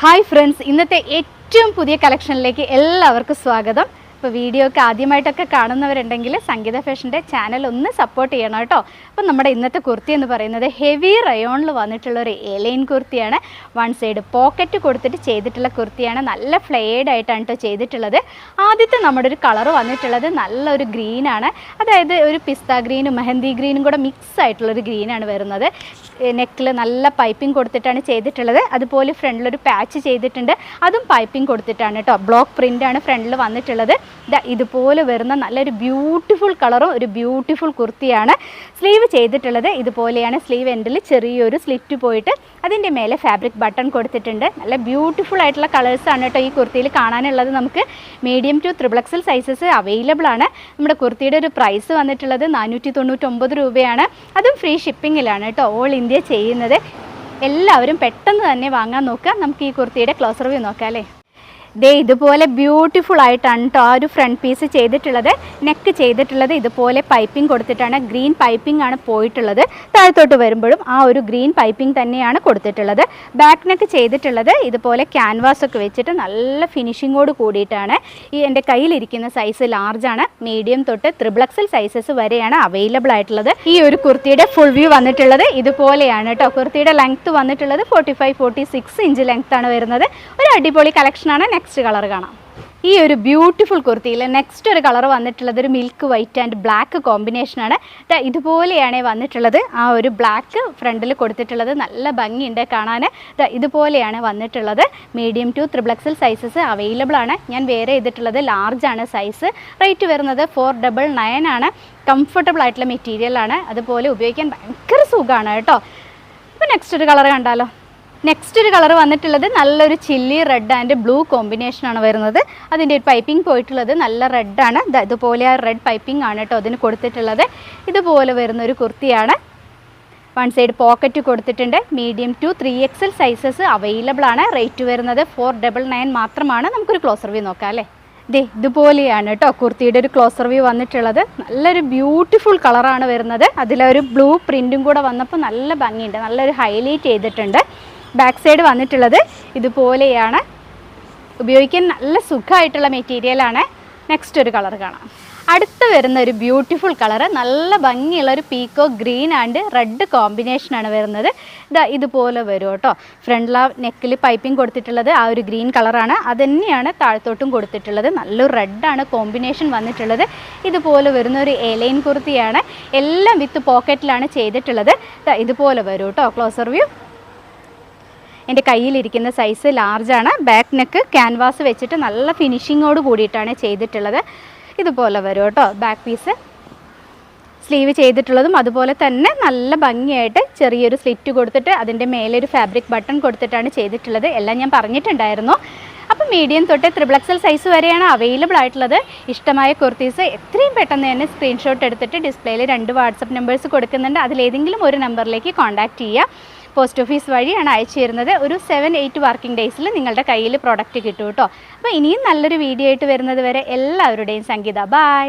Hi friends, ഇന്നത്തെ ഏറ്റവും പുതിയ കളക്ഷനിലേക്ക് എല്ലാവർക്കും സ്വാഗതം. അപ്പോൾ വീഡിയോ ഒക്കെ ആദ്യമായിട്ടൊക്കെ കാണുന്നവരുണ്ടെങ്കിൽ സംഗീത ഫാഷൻ്റെ ചാനൽ ഒന്ന് സപ്പോർട്ട് ചെയ്യണം കേട്ടോ. അപ്പോൾ നമ്മുടെ ഇന്നത്തെ കുർത്തി എന്ന് പറയുന്നത് ഹെവി റയോണിൽ വന്നിട്ടുള്ള ഒരു എലൈൻ കുർത്തിയാണ്. വൺ സൈഡ് പോക്കറ്റ് കൊടുത്തിട്ട് ചെയ്തിട്ടുള്ള കുർത്തിയാണ്. നല്ല ഫ്ലെയർഡ് ആയിട്ടാണ് കേട്ടോ ചെയ്തിട്ടുള്ളത്. ആദ്യത്തെ നമ്മുടെ ഒരു കളർ വന്നിട്ടുള്ളത് നല്ലൊരു ഗ്രീനാണ്. അതായത് ഒരു പിസ്ത ഗ്രീനും മെഹന്തി ഗ്രീനും കൂടെ മിക്സ് ആയിട്ടുള്ളൊരു ഗ്രീനാണ് വരുന്നത്. നെക്കിൽ നല്ല പൈപ്പിംഗ് കൊടുത്തിട്ടാണ് ചെയ്തിട്ടുള്ളത്. അതുപോലെ ഫ്രണ്ടിലൊരു പാച്ച് ചെയ്തിട്ടുണ്ട്, അതും പൈപ്പിംഗ് കൊടുത്തിട്ടാണ് കേട്ടോ. ബ്ലോക്ക് പ്രിൻ്റാണ് ഫ്രണ്ടിൽ വന്നിട്ടുള്ളത്. ഇതുപോലെ വരുന്ന നല്ലൊരു ബ്യൂട്ടിഫുൾ കളറും ഒരു ബ്യൂട്ടിഫുൾ കുർത്തിയാണ്. സ്ലീവ് ചെയ്തിട്ടുള്ളത് ഇതുപോലെയാണ്. സ്ലീവ് എൻഡിൽ ചെറിയൊരു സ്ലിറ്റ് പോയിട്ട് അതിൻ്റെ മേലെ ഫാബ്രിക് ബട്ടൺ കൊടുത്തിട്ടുണ്ട്. നല്ല ബ്യൂട്ടിഫുൾ ആയിട്ടുള്ള കളേഴ്സാണ് കേട്ടോ ഈ കുർത്തിയിൽ കാണാനുള്ളത്. നമുക്ക് medium to XXL sizes available ആണ്. നമ്മുടെ കുർത്തിയുടെ ഒരു പ്രൈസ് വന്നിട്ടുള്ളത് 499 രൂപയാണ്. അതും ഫ്രീ ഷിപ്പിങ്ങിലാണ് കേട്ടോ ഓൾ ഇന്ത്യ ചെയ്യുന്നത്. എല്ലാവരും പെട്ടെന്ന് തന്നെ വാങ്ങാൻ നോക്കുക. നമുക്ക് ഈ കുർത്തിയുടെ ക്ലോസ് റിവ്യൂ നോക്കാം അല്ലേ. ഇതുപോലെ ബ്യൂട്ടിഫുൾ ആയിട്ടാണ് കേട്ടോ ആ ഒരു ഫ്രണ്ട് പീസ് ചെയ്തിട്ടുള്ളത്. നെക്ക് ചെയ്തിട്ടുള്ളത് ഇതുപോലെ പൈപ്പിംഗ് കൊടുത്തിട്ടാണ്. ഗ്രീൻ പൈപ്പിംഗ് ആണ് പോയിട്ടുള്ളത്. താഴത്തോട്ട് വരുമ്പോഴും ആ ഒരു ഗ്രീൻ പൈപ്പിംഗ് തന്നെയാണ് കൊടുത്തിട്ടുള്ളത്. ബാക്ക് നെക്ക് ചെയ്തിട്ടുള്ളത് ഇതുപോലെ ക്യാൻവാസ് ഒക്കെ വെച്ചിട്ട് നല്ല ഫിനിഷിങ്ങോട് കൂടിയിട്ടാണ്. ഈ എൻ്റെ കയ്യിലിരിക്കുന്ന സൈസ് ലാർജാണ്. മീഡിയം തൊട്ട് XXL സൈസസ് വരെയാണ് അവൈലബിൾ ആയിട്ടുള്ളത്. ഈ ഒരു കുർത്തിയുടെ ഫുൾ വ്യൂ വന്നിട്ടുള്ളത് ഇതുപോലെയാണ് കേട്ടോ. കുർത്തിയുടെ ലെങ്ത്ത് വന്നിട്ടുള്ളത് 45-46 ഇഞ്ച് ലെങ്ത് ആണ് വരുന്നത്. ഒരു അടിപൊളി കളക്ഷനാണ്. നെക്സ്റ്റ് കളർ കാണാം. ഈ ഒരു ബ്യൂട്ടിഫുൾ കുർത്തിയിൽ നെക്സ്റ്റ് ഒരു കളർ വന്നിട്ടുള്ളത് ഒരു മിൽക്ക് വൈറ്റ് ആൻഡ് ബ്ലാക്ക് കോമ്പിനേഷനാണ്. ഇതുപോലെയാണ് വന്നിട്ടുള്ളത്. ആ ഒരു ബ്ലാക്ക് ഫ്രണ്ടിൽ കൊടുത്തിട്ടുള്ളത് നല്ല ഭംഗിയുണ്ട് കാണാൻ. ഇതുപോലെയാണ് വന്നിട്ടുള്ളത്. Medium to XXL sizes available ആണ്. ഞാൻ വേറെ ചെയ്തിട്ടുള്ളത് ലാർജാണ് സൈസ്. റേറ്റ് വരുന്നത് 499 ആണ്. കംഫർട്ടബിൾ ആയിട്ടുള്ള മെറ്റീരിയലാണ്. അതുപോലെ ഉപയോഗിക്കാൻ ഭയങ്കര സുഖമാണ് കേട്ടോ. അപ്പോൾ നെക്സ്റ്റ് ഒരു കളർ കണ്ടാലോ. നെക്സ്റ്റ് ഒരു കളർ വന്നിട്ടുള്ളത് നല്ലൊരു ചില്ലി റെഡ് ആൻഡ് ബ്ലൂ കോമ്പിനേഷനാണ് വരുന്നത്. അതിൻ്റെ ഒരു പൈപ്പിംഗ് പോയിട്ടുള്ളത് നല്ല റെഡാണ്. ഇതുപോലെ ആ റെഡ് പൈപ്പിംഗ് ആണ് കേട്ടോ അതിന് കൊടുത്തിട്ടുള്ളത്. ഇതുപോലെ വരുന്നൊരു കുർത്തിയാണ്. വൺ സൈഡ് പോക്കറ്റ് കൊടുത്തിട്ടുണ്ട്. Medium to 3XL sizes available ആണ്. റേറ്റ് വരുന്നത് 499 മാത്രമാണ്. നമുക്കൊരു ക്ലോസ് റിവ്യൂ നോക്കാം അല്ലേ. ഇതുപോലെയാണ് കേട്ടോ കുർത്തിയുടെ ഒരു ക്ലോസ് റിവ്യൂ വന്നിട്ടുള്ളത്. നല്ലൊരു ബ്യൂട്ടിഫുൾ കളറാണ് വരുന്നത്. അതിലൊരു ബ്ലൂ പ്രിൻറ്റും കൂടെ വന്നപ്പോൾ നല്ല ഭംഗിയുണ്ട്. നല്ലൊരു ഹൈലൈറ്റ് ചെയ്തിട്ടുണ്ട്. ബാക്ക് സൈഡ് വന്നിട്ടുള്ളത് ഇതുപോലെയാണ്. ഉപയോഗിക്കാൻ നല്ല സുഖമായിട്ടുള്ള മെറ്റീരിയലാണ്. നെക്സ്റ്റ് ഒരു കളർ കാണാം. അടുത്ത് വരുന്ന ഒരു ബ്യൂട്ടിഫുൾ കളറ് നല്ല ഭംഗിയുള്ള ഒരു പീക്കോ ഗ്രീൻ ആൻഡ് റെഡ് കോമ്പിനേഷനാണ് വരുന്നത്. ഇതുപോലെ വരും കേട്ടോ. ഫ്രണ്ടിൽ നെക്കിൽ പൈപ്പിംഗ് കൊടുത്തിട്ടുള്ളത് ആ ഒരു ഗ്രീൻ കളറാണ്. അത് തന്നെയാണ് താഴത്തോട്ടും കൊടുത്തിട്ടുള്ളത്. നല്ലൊരു റെഡാണ് കോമ്പിനേഷൻ വന്നിട്ടുള്ളത്. ഇതുപോലെ വരുന്ന ഒരു എലൈൻ കുർത്തിയാണ്. എല്ലാം വിത്ത് പോക്കറ്റിലാണ് ചെയ്തിട്ടുള്ളത്. ഇതുപോലെ വരും കേട്ടോ. Closer view. എൻ്റെ കയ്യിലിരിക്കുന്ന സൈസ് ലാർജാണ്. ബാക്ക് നെക്ക് ക്യാൻവാസ് വെച്ചിട്ട് നല്ല ഫിനിഷിങ്ങോട് കൂടിയിട്ടാണ് ചെയ്തിട്ടുള്ളത്. ഇതുപോലെ വരും കേട്ടോ ബാക്ക് പീസ്. സ്ലീവ് ചെയ്തിട്ടുള്ളതും അതുപോലെ തന്നെ നല്ല ഭംഗിയായിട്ട് ചെറിയൊരു സ്ലിറ്റ് കൊടുത്തിട്ട് അതിൻ്റെ മേലെ ഒരു ഫാബ്രിക് ബട്ടൺ കൊടുത്തിട്ടാണ് ചെയ്തിട്ടുള്ളത്. എല്ലാം ഞാൻ പറഞ്ഞിട്ടുണ്ടായിരുന്നു. അപ്പോൾ മീഡിയം തൊട്ട് XXL സൈസ് വരെയാണ് അവൈലബിൾ ആയിട്ടുള്ളത്. ഇഷ്ടമായ കുർത്തീസ് എത്രയും പെട്ടെന്ന് തന്നെ സ്ക്രീൻഷോട്ട് എടുത്തിട്ട് ഡിസ്പ്ലേയിൽ 2 വാട്സപ്പ് നമ്പേഴ്സ് കൊടുക്കുന്നുണ്ട്. അതിലേതെങ്കിലും ഒരു നമ്പറിലേക്ക് കോൺടാക്റ്റ് ചെയ്യുക. പോസ്റ്റ് ഓഫീസ് വഴിയാണ് അയച്ചു തരുന്നത്. ഒരു 7-8 വർക്കിംഗ് ഡേയ്സിൽ നിങ്ങളുടെ കയ്യിൽ പ്രോഡക്റ്റ് കിട്ടും കേട്ടോ. അപ്പോൾ ഇനിയും നല്ലൊരു വീഡിയോ ആയിട്ട് വരുന്നത് വരെ എല്ലാവരുടെയും സംഗീത. ബൈ.